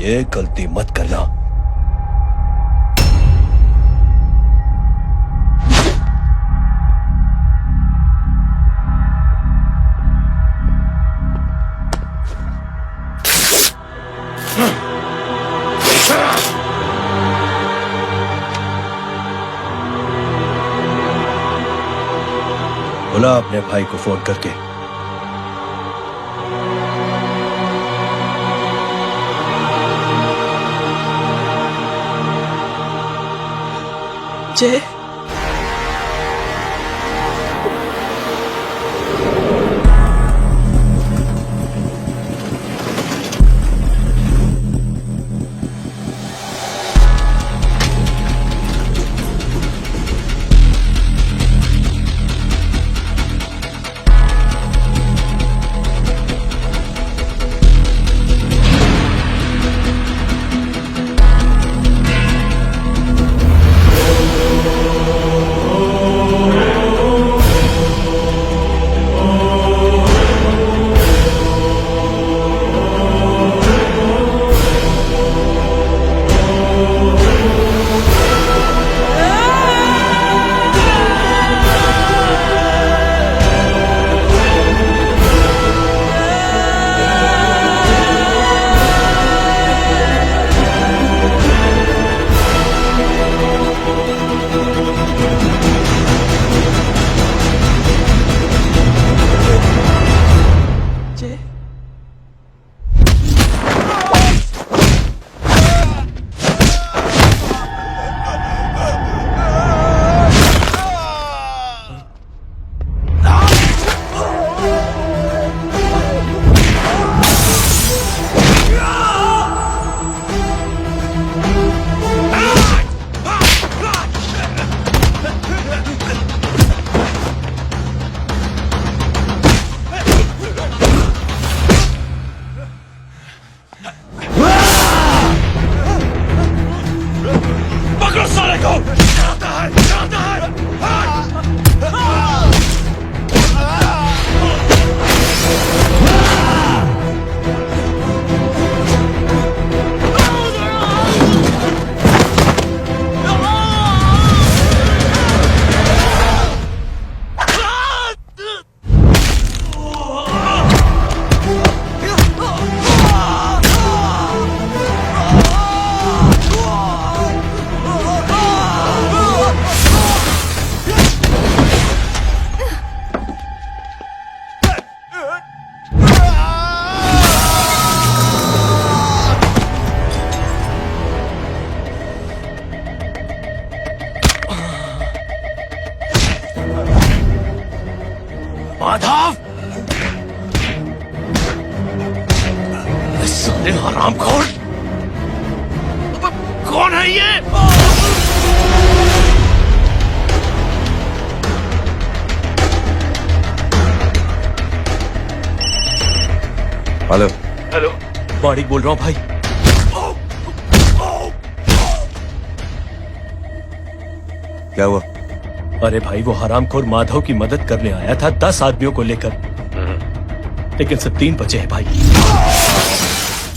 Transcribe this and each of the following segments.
ये गलती मत करना। बोला अपने भाई को फोन करके। जय, माधव, साले हरामखोर, कौन है ये? हेलो हेलो, माणिक बोल रहा हूँ भाई। क्या हुआ? अरे भाई, वो हरामखोर माधव की मदद करने आया था 10 आदमियों को लेकर, लेकिन सब 3 बचे हैं भाई।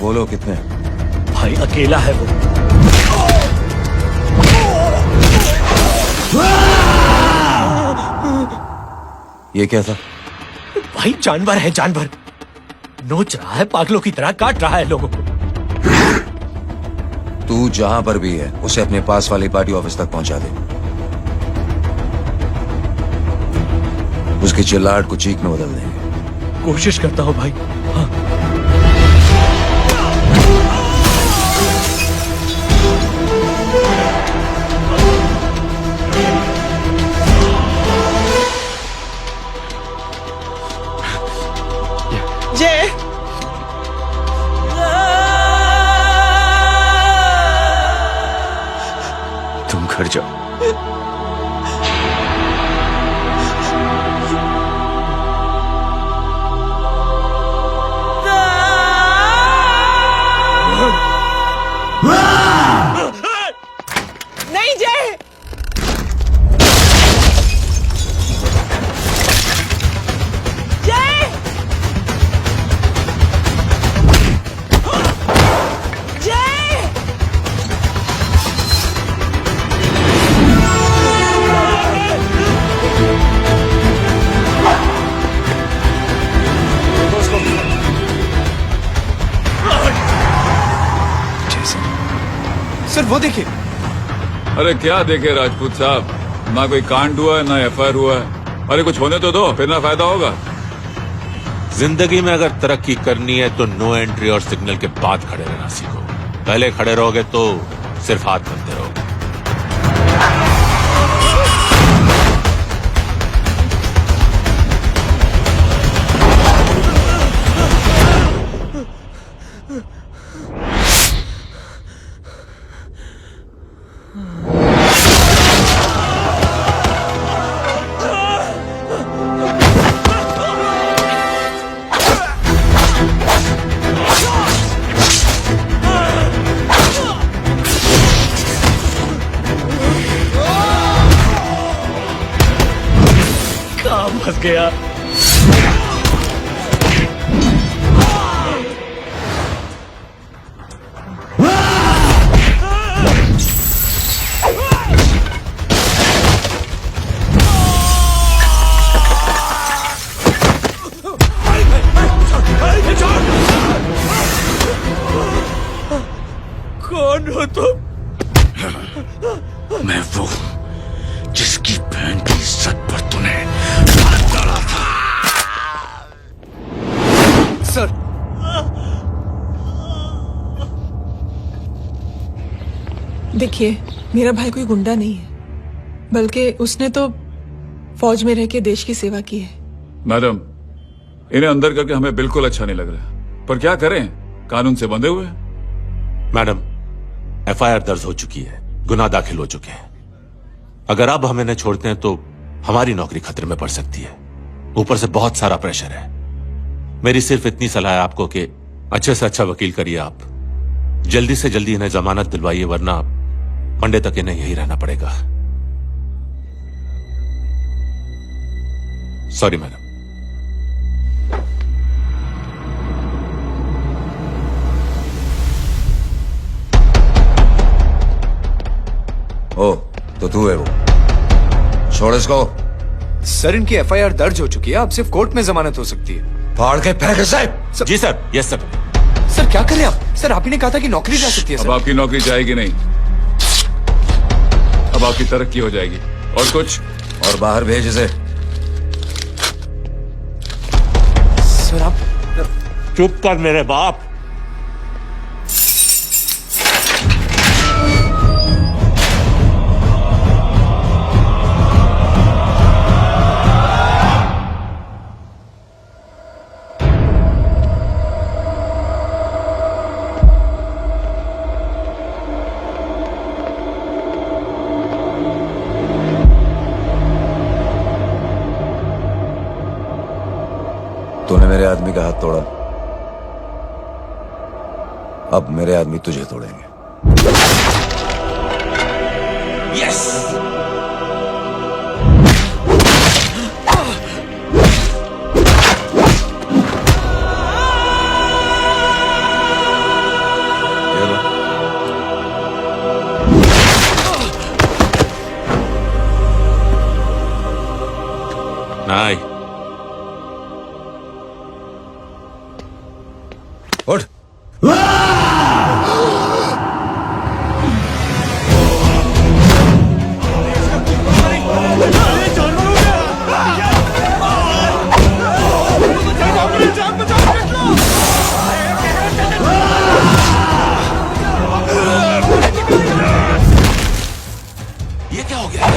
बोलो कितने? भाई अकेला है वो। ये क्या था? भाई जानवर है, जानवर। नोच रहा है, पागलों की तरह काट रहा है लोगों को। तू जहां पर भी है उसे अपने पास वाली पार्टी ऑफिस तक पहुंचा दे। उसकी चिल्लाहट को चीख में बदल देंगे। कोशिश करता हूँ भाई। हाँ। जय, तुम घर जाओ। वो देखिए। अरे क्या देखे राजपूत साहब, ना कोई कांड हुआ है ना एफआईआर हुआ है। अरे कुछ होने तो दो, फिर ना फायदा होगा। जिंदगी में अगर तरक्की करनी है तो नो एंट्री और सिग्नल के बाद खड़े रहना सीखो। पहले खड़े रहोगे तो सिर्फ हाथ बनते रहोगे। काम फंस गया। कौन हो तुम? मैं वो जिसकी बहन की इज्जत पर तूने हाथ डाला था। सर, देखिए, मेरा भाई कोई गुंडा नहीं है, बल्कि उसने तो फौज में रह के देश की सेवा की है। मैडम, इन्हें अंदर करके हमें बिल्कुल अच्छा नहीं लग रहा, पर क्या करें, कानून से बंधे हुए हैं। मैडम, एफआईआर दर्ज हो चुकी है, गुनाह दाखिल हो चुके हैं। अगर अब हम इन्हें छोड़ते हैं तो हमारी नौकरी खतरे में पड़ सकती है। ऊपर से बहुत सारा प्रेशर है। मेरी सिर्फ इतनी सलाह है आपको कि अच्छे से अच्छा वकील करिए आप। जल्दी से जल्दी इन्हें जमानत दिलवाइए, वरना मंडे तक इन्हें यही रहना पड़ेगा। Sorry madam. ओ, तो तू है वो। छोड़ इसको। सर इनकी एफआईआर दर्ज हो चुकी है, अब सिर्फ कोर्ट में जमानत हो सकती है। फाड़ के फेंक साहब। जी सर। Yes sir. सर क्या करें आप? सर आप ही ने कहा था कि नौकरी जा सकती है। अब सर आपकी नौकरी जाएगी नहीं, अब आपकी तरक्की हो जाएगी। और कुछ? और बाहर भेज इसे। सर आप चुप कर मेरे बाप। तूने मेरे आदमी का हाथ तोड़ा, अब मेरे आदमी तुझे तोड़ेंगे। यस। ये लो। नहीं। उठ। ये क्या हो गया?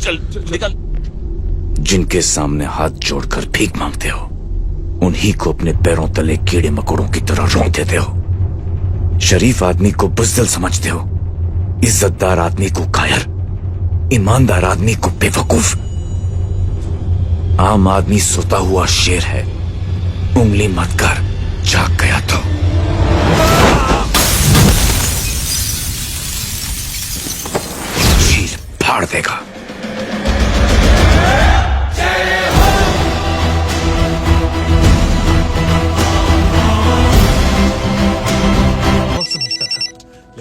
चल निकल। जिनके सामने हाथ जोड़कर भीख मांगते हो, उन्हीं को अपने पैरों तले कीड़े मकोड़ों की तरह रौंद देते हो। शरीफ आदमी को बुज़दिल समझते हो, इज्जतदार आदमी को कायर, ईमानदार आदमी को बेवकूफ। आम आदमी सोता हुआ शेर है, उंगली मत कर, जाग गया तो। चीर फाड़ देगा।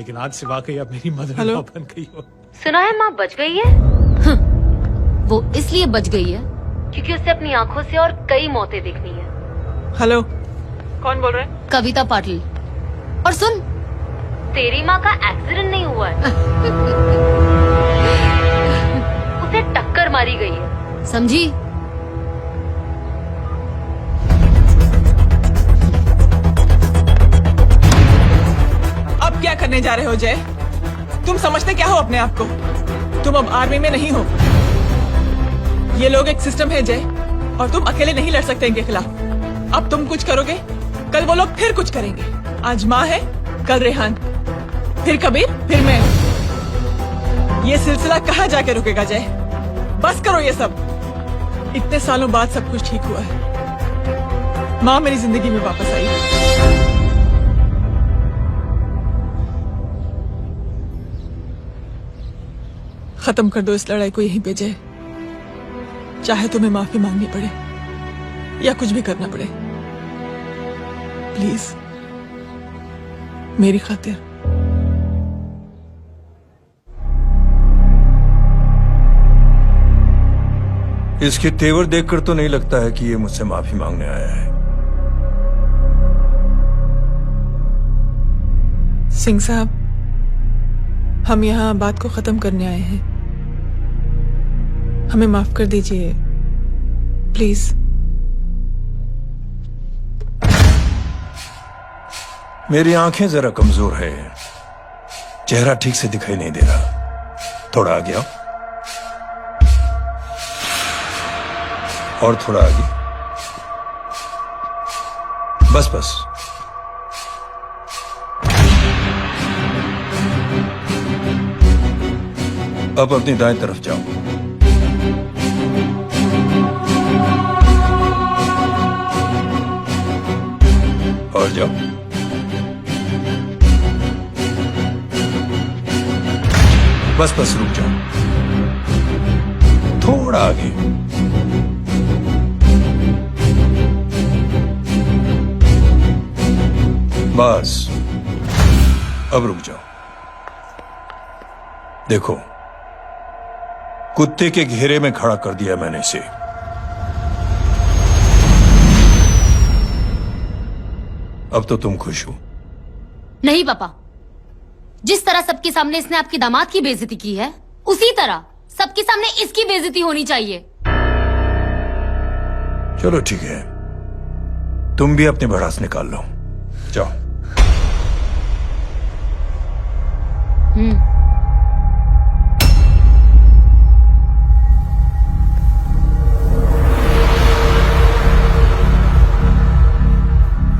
लेकिन आज से वाकई अब मेरी मदर हेलो? बन गई हो। सुना है माँ बच गई है। वो इसलिए बच गई है क्योंकि उसे अपनी आंखों से और कई मौतें देखनी है। हेलो, कौन बोल रहे हैं? कविता पाटिल। और सुन, तेरी माँ का एक्सीडेंट नहीं हुआ है, उसे टक्कर मारी गई है, समझी? अब क्या करने जा रहे हो जय? तुम समझते क्या हो अपने आप को? तुम अब आर्मी में नहीं हो। ये लोग एक सिस्टम है जय, और तुम अकेले नहीं लड़ सकते इनके खिलाफ। अब तुम कुछ करोगे, कल वो लोग फिर कुछ करेंगे। आज माँ है, कल रेहान, फिर कबीर, फिर मैं। ये सिलसिला कहाँ जाके रुकेगा जय? बस करो ये सब। इतने सालों बाद सब कुछ ठीक हुआ है। माँ मेरी जिंदगी में वापस आई। खत्म कर दो इस लड़ाई को यहीं पे जय। चाहे तुम्हें माफी मांगनी पड़े या कुछ भी करना पड़े, प्लीज मेरी खातिर। इसके तेवर देखकर तो नहीं लगता है कि ये मुझसे माफी मांगने आया है। सिंह साहब, हम यहाँ बात को खत्म करने आए हैं। हमें माफ कर दीजिए प्लीज। मेरी आंखें जरा कमजोर है, चेहरा ठीक से दिखाई नहीं दे रहा। थोड़ा आगे आओ, और थोड़ा आगे। बस बस। अब अपनी दाएं तरफ जाओ। और जाओ। बस बस, रुक जाओ, थोड़ा आगे। बस, अब रुक जाओ। देखो, कुत्ते के घेरे में खड़ा कर दिया मैंने इसे। अब तो तुम खुश हो? नहीं पापा, जिस तरह सबके सामने इसने आपकी दामाद की बेइज्जती की है, उसी तरह सबके सामने इसकी बेइज्जती होनी चाहिए। चलो ठीक है, तुम भी अपनी भड़ास निकाल लो। जाओ।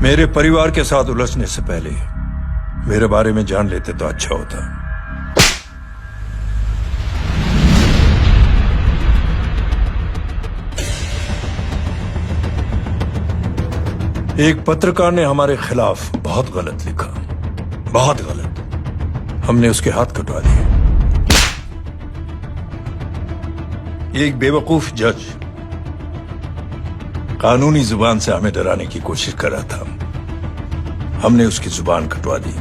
मेरे परिवार के साथ उलझने से पहले मेरे बारे में जान लेते तो अच्छा होता। एक पत्रकार ने हमारे खिलाफ बहुत गलत लिखा, बहुत गलत। हमने उसके हाथ कटवा दिए। एक बेवकूफ जज कानूनी जुबान से हमें डराने की कोशिश कर रहा था। हमने उसकी जुबान कटवा दी।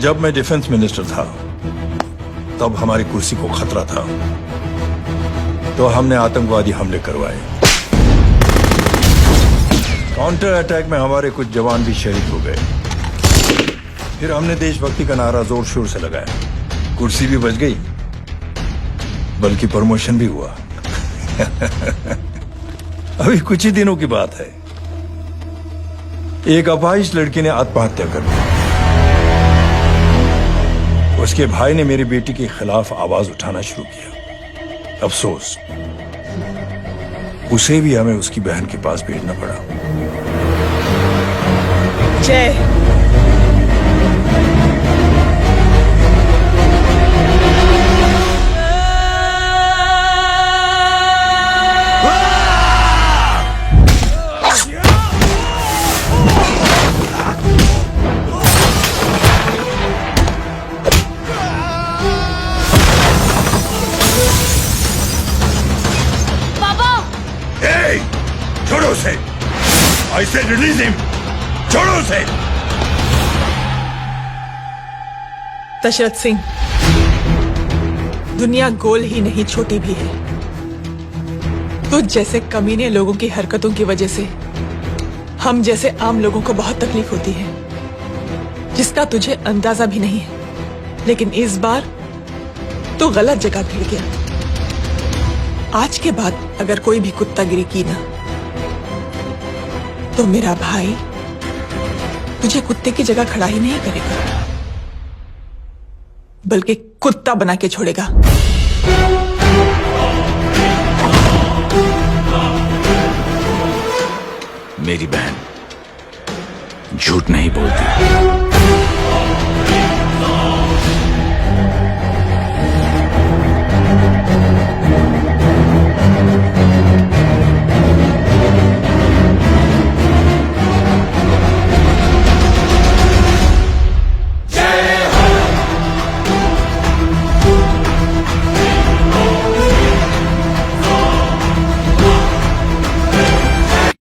जब मैं डिफेंस मिनिस्टर था, तब हमारी कुर्सी को खतरा था, तो हमने आतंकवादी हमले करवाए। काउंटर अटैक में हमारे कुछ जवान भी शहीद हो गए। फिर हमने देशभक्ति का नारा जोर शोर से लगाया। कुर्सी भी बच गई, बल्कि प्रमोशन भी हुआ। अभी कुछ ही दिनों की बात है, एक अपाहिज लड़की ने आत्महत्या कर ली। उसके भाई ने मेरी बेटी के खिलाफ आवाज उठाना शुरू किया। अफसोस, उसे भी हमें उसकी बहन के पास भेजना पड़ा। जय, छोड़ो उसे! I said release him! छोड़ो उसे! दशरथ सिंह, दुनिया गोल ही नहीं छोटी भी है। तुझ जैसे कमीने लोगों की हरकतों की वजह से हम जैसे आम लोगों को बहुत तकलीफ होती है, जिसका तुझे अंदाजा भी नहीं है। लेकिन इस बार तो गलत जगह भिड़ गया। आज के बाद अगर कोई भी कुत्तागिरी की ना, तो मेरा भाई तुझे कुत्ते की जगह खड़ा ही नहीं करेगा, बल्कि कुत्ता बना के छोड़ेगा। मेरी बहन झूठ नहीं बोलती।